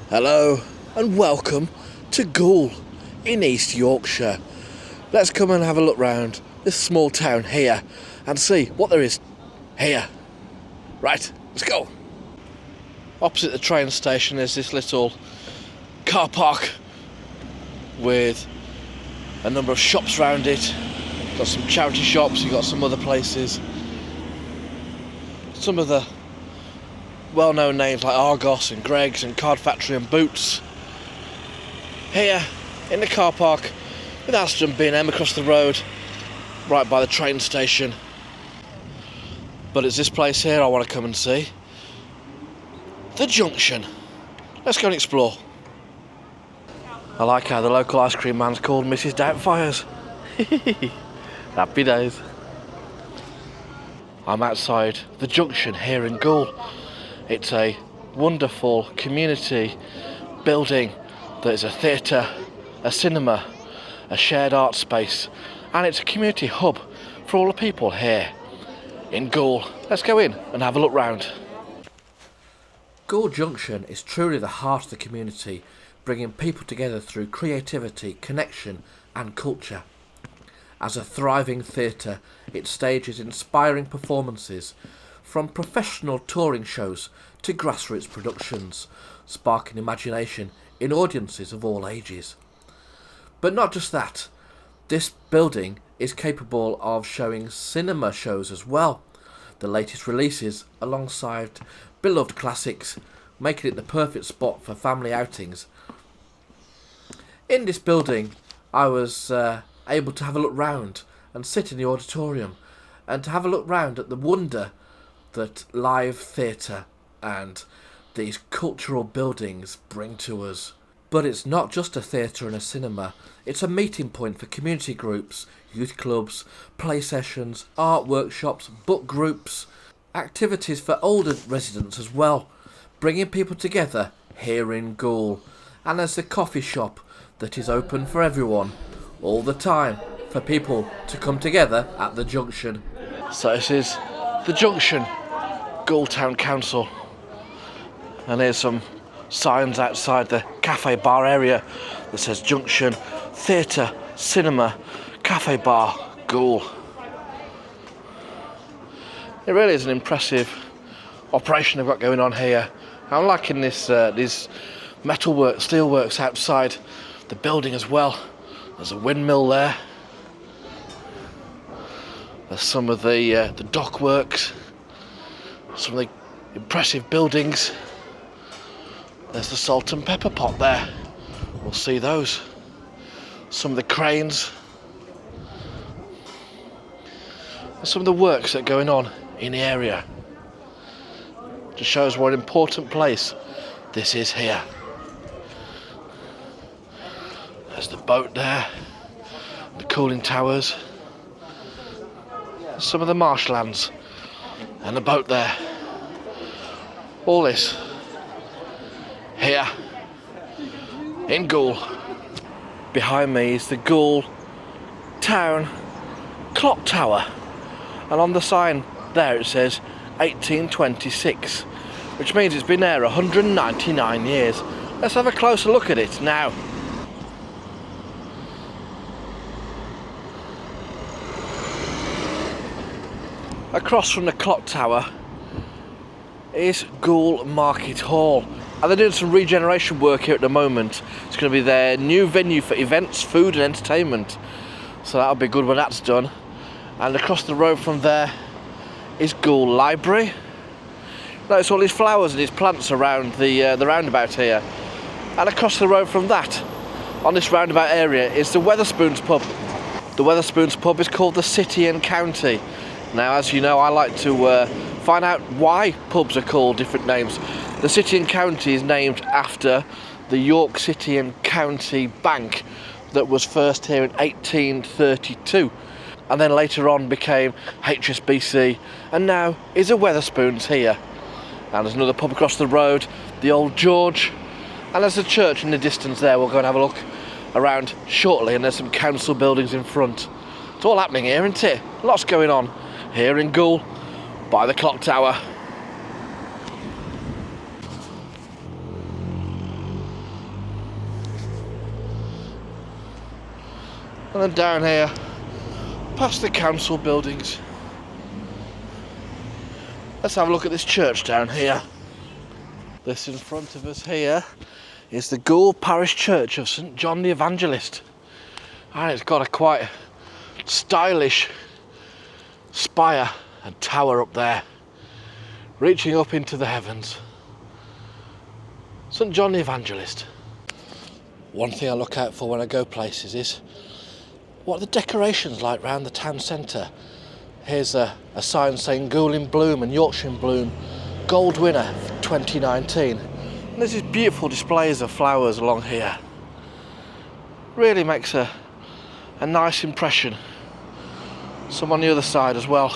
Hello and welcome to Goole in East Yorkshire. Let's come and have a look round this small town here and see what there is here. Right, let's go. Opposite the train station is this little car park with a number of shops around it. Got some charity shops, you've got some other places. Some of the well-known names like Argos and Greggs and Card Factory and Boots. Here in the car park with Aston B&M across the road, right by the train station. But it's this place here I want to come and see. The Junction. Let's go and explore. I like how the local ice cream man's called Mrs. Doubtfires. Happy days. I'm outside the Junction here in Goole. It's a wonderful community building that is a theatre, a cinema, a shared art space, and it's a community hub for all the people here in Goole. Let's go in and have a look round. Goole Junction is truly the heart of the community, bringing people together through creativity, connection and culture. As a thriving theatre, it stages inspiring performances, from professional touring shows to grassroots productions, sparking imagination in audiences of all ages. But not just that, this building is capable of showing cinema shows as well, the latest releases alongside beloved classics, making it the perfect spot for family outings. In this building I was able to have a look round and sit in the auditorium and to have a look round at the wonder that live theatre and these cultural buildings bring to us. But it's not just a theatre and a cinema, it's a meeting point for community groups, youth clubs, play sessions, art workshops, book groups, activities for older residents as well, bringing people together here in Goole. And there's a coffee shop that is open for everyone, all the time, for people to come together at the Junction. So this is the Junction, Goole Town Council, and here's some signs outside the cafe bar area that says Junction Theatre, Cinema, Cafe Bar, Goole. It really is an impressive operation they've got going on here. I'm liking this these metalwork, steelworks outside the building as well. There's a windmill there. There's some of the dock works, some of the impressive buildings. There's the salt and pepper pot there. We'll see those. Some of the cranes. And some of the works that are going on in the area. Just shows what an important place this is here. There's the boat there, the cooling towers, some of the marshlands, and the boat there. All this here in Goole. Behind me is the Goole Town Clock Tower, and on the sign there it says 1826, which means it's been there 199 years. Let's have a closer look at it now. Across from the clock tower is Goole Market Hall, and they're doing some regeneration work here at the moment. It's going to be their new venue for events, food and entertainment, so that'll be good when that's done. And across the road from there is Goole Library. Notice all these flowers and these plants around the roundabout here. And across the road from that, on this roundabout area, is the Wetherspoons pub. The Wetherspoons pub is called the City and County. Now, as you know, I like to find out why pubs are called different names. The City and County is named after the York City and County Bank that was first here in 1832, and then later on became HSBC, and now is a Wetherspoons here. And there's another pub across the road, the Old George, and there's a church in the distance there. We'll go and have a look around shortly, and there's some council buildings in front. It's all happening here, isn't it? Lots going on here in Goole by the clock tower. And then down here, past the council buildings. Let's have a look at this church down here. This in front of us here is the Goole Parish Church of St John the Evangelist. And it's got a quite stylish spire and tower up there, reaching up into the heavens. St John the Evangelist. One thing I look out for when I go places is what are the decorations like round the town centre. Here's a sign saying Goole in Bloom and Yorkshire in Bloom, gold winner for 2019. And there's these beautiful displays of flowers along here. Really makes a nice impression. Some on the other side as well.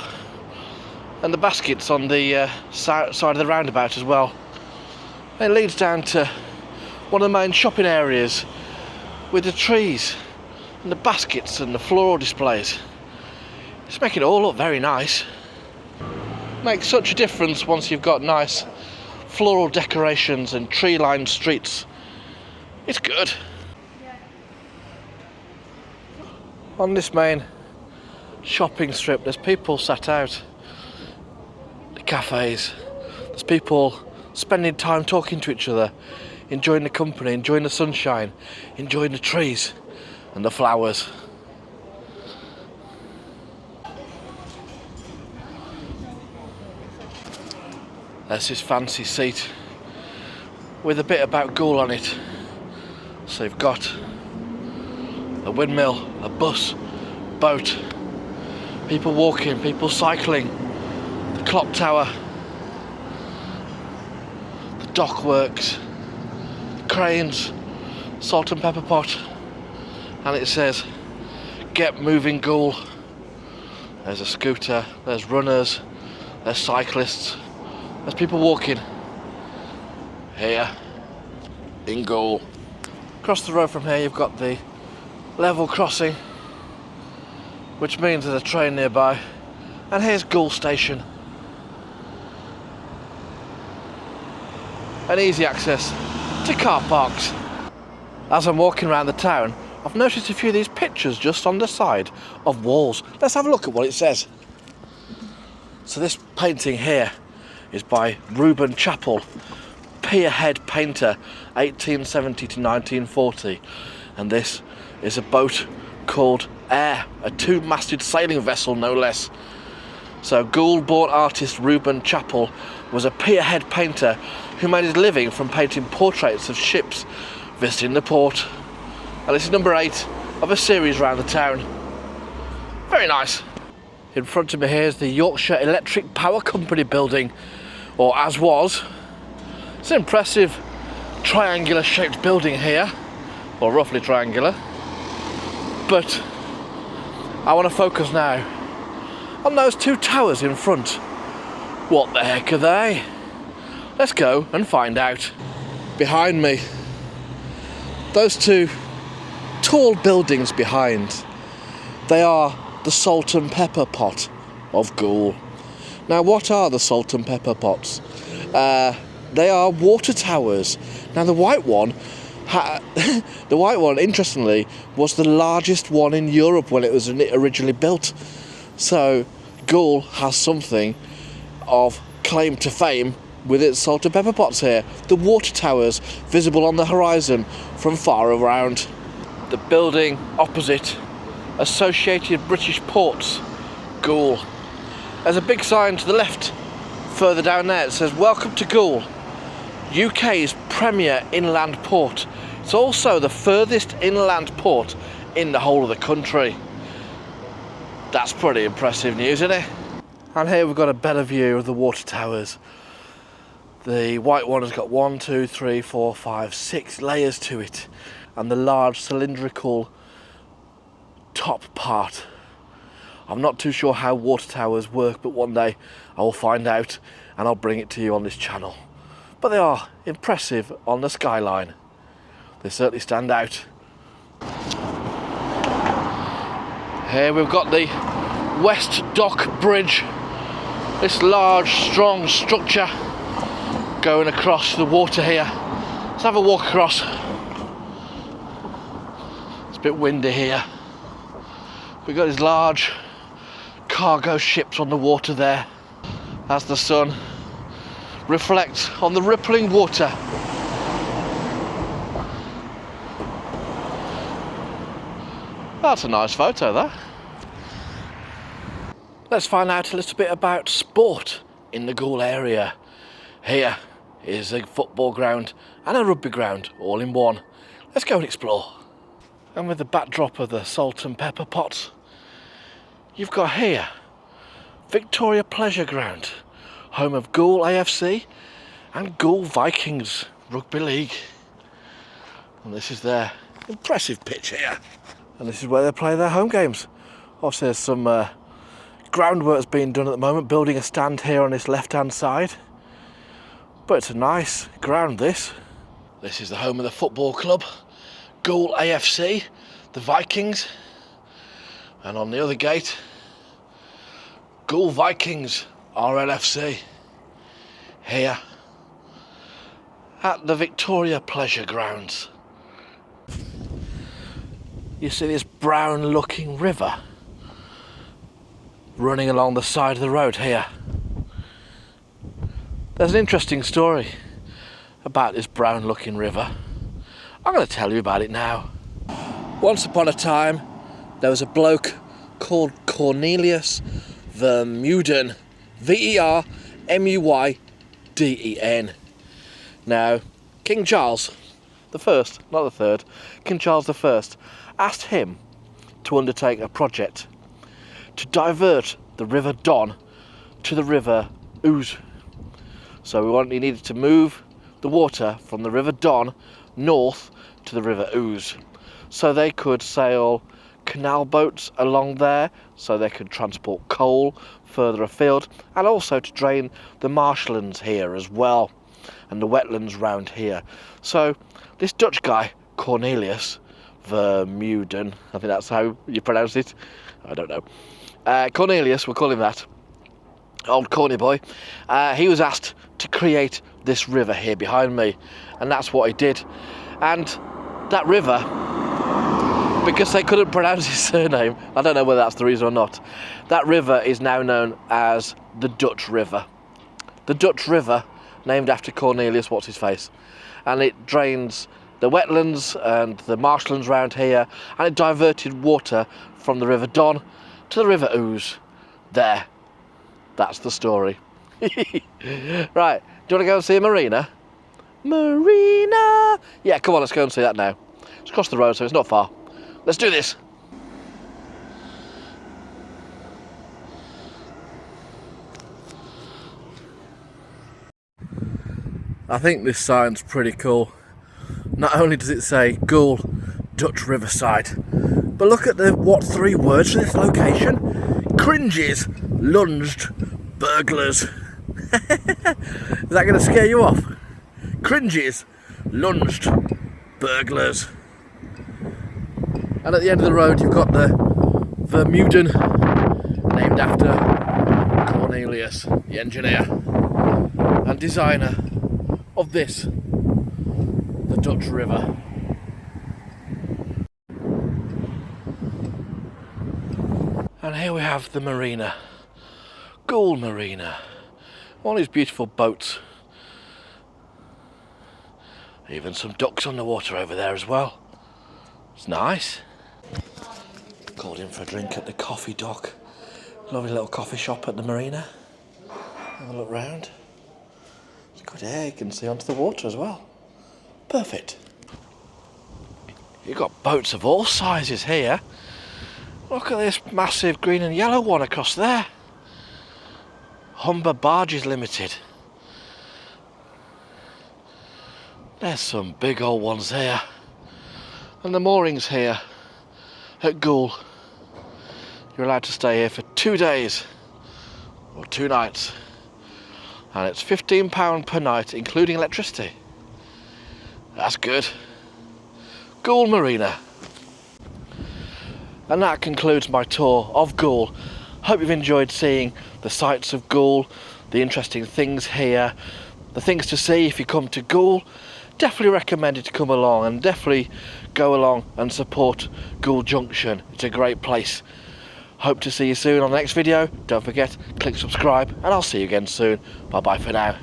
And the baskets on the side of the roundabout as well. It leads down to one of the main shopping areas with the trees and the baskets and the floral displays. It's making it all look very nice. Makes such a difference once you've got nice floral decorations and tree-lined streets. It's good. On this main shopping strip, there's people sat out. The cafes. There's people spending time talking to each other, enjoying the company, enjoying the sunshine, enjoying the trees and the flowers. There's this fancy seat with a bit about Goole on it. So you've got a windmill, a bus, boat, people walking, people cycling, the clock tower, the dock works, cranes, salt and pepper pot, and it says get moving Goole. There's a scooter, there's runners, there's cyclists, there's people walking here in Goole. Across the road from here you've got the level crossing, which means there's a train nearby, and here's Goole Station. And easy access to car parks. As I'm walking around the town, I've noticed a few of these pictures just on the side of walls. Let's have a look at what it says. So this painting here is by Reuben Chapel, pierhead painter, 1870 to 1940. And this is a boat called Air, a two-masted sailing vessel no less. So Goole-born artist Reuben Chapel was a pierhead painter who made his living from painting portraits of ships visiting the port. And this is number 8 of a series around the town. Very nice. In front of me here is the Yorkshire Electric Power Company building, or as was. It's an impressive triangular shaped building here, or roughly triangular. But I want to focus now on those two towers in front. What the heck are they? Let's go and find out. Behind me, those two tall buildings behind, they are the salt and pepper pot of Goole. Now, what are the salt and pepper pots? They are water towers. Now, the white one, interestingly, was the largest one in Europe when it was originally built. So, Goole has something of claim to fame with its salt and pepper pots here. The water towers visible on the horizon from far around. The building opposite, Associated British Ports, Goole. There's a big sign to the left, further down there, it says welcome to Goole, UK's premier inland port. It's also the furthest inland port in the whole of the country. That's pretty impressive news, isn't it? And here we've got a better view of the water towers. The white one has got 1, 2, 3, 4, 5, 6 layers to it, and the large cylindrical top part. I'm not too sure how water towers work, but one day I will find out and I'll bring it to you on this channel. But they are impressive on the skyline. They certainly stand out. Here we've got the West Dock Bridge, this large, strong structure going across the water here. Let's have a walk across. It's a bit windy here. We've got these large cargo ships on the water there as the sun reflects on the rippling water. That's a nice photo, that. Let's find out a little bit about sport in the Goole area. Here is a football ground and a rugby ground all in one. Let's go and explore. And with the backdrop of the salt and pepper pots, you've got here Victoria Pleasure Ground, home of Goole AFC and Goole Vikings Rugby League. And this is their impressive pitch here. And this is where they play their home games. Obviously there's some groundwork's being done at the moment, building a stand here on this left-hand side. But it's a nice ground, this. This is the home of the football club, Goole AFC, the Vikings. And on the other gate, Goole Vikings RLFC. Here at the Victoria Pleasure Grounds. You see this brown looking river running along the side of the road here. There's an interesting story about this brown looking river. I'm going to tell you about it now. Once upon a time there was a bloke called Cornelius Vermuyden, Vermuyden. Now King Charles the First, not the Third, King Charles the First asked him to undertake a project to divert the River Don to the River Ouse. So he needed to move the water from the River Don north to the River Ouse, so they could sail canal boats along there, so they could transport coal further afield, and also to drain the marshlands here as well, and the wetlands round here. So this Dutch guy, Cornelius Vermuyden, I think that's how you pronounce it, I don't know. Cornelius, we'll call him that, old corny boy, he was asked to create this river here behind me, and that's what he did. And that river, because they couldn't pronounce his surname, I don't know whether that's the reason or not, that river is now known as the Dutch River. The Dutch River, named after Cornelius what's-his-face, and it drains the wetlands and the marshlands around here, and it diverted water from the River Don to the River Ouse. There, that's the story. Right, do you want to go and see a marina? Marina! Yeah, come on, let's go and see that now. It's across the road, so it's not far. Let's do this. I think this sign's pretty cool. Not only does it say Goole Dutch Riverside, but look at the what three words for this location? Cringes, lunged, burglars. Is that going to scare you off? Cringes, lunged, burglars. And at the end of the road you've got the Vermuyden, named after Cornelius, the engineer and designer of this, the Dutch River. And here we have the marina, Goole Marina. All these beautiful boats. Even some ducks on the water over there as well. It's nice. Called in for a drink at the Coffee Dock. Lovely little coffee shop at the marina. Have a look round. It's a good air, you can see onto the water as well. Perfect. You've got boats of all sizes here. Look at this massive green and yellow one across there. Humber Barges Limited. There's some big old ones here. And the moorings here at Goole. You're allowed to stay here for 2 days or 2 nights. And it's £15 per night, including electricity. That's good. Goole Marina. And that concludes my tour of Goole. Hope you've enjoyed seeing the sights of Goole, the interesting things here, the things to see if you come to Goole. Definitely recommend it to come along, and definitely go along and support Goole Junction. It's a great place Hope to see you soon on the next video. Don't forget, click subscribe, and I'll see you again soon. Bye bye for now.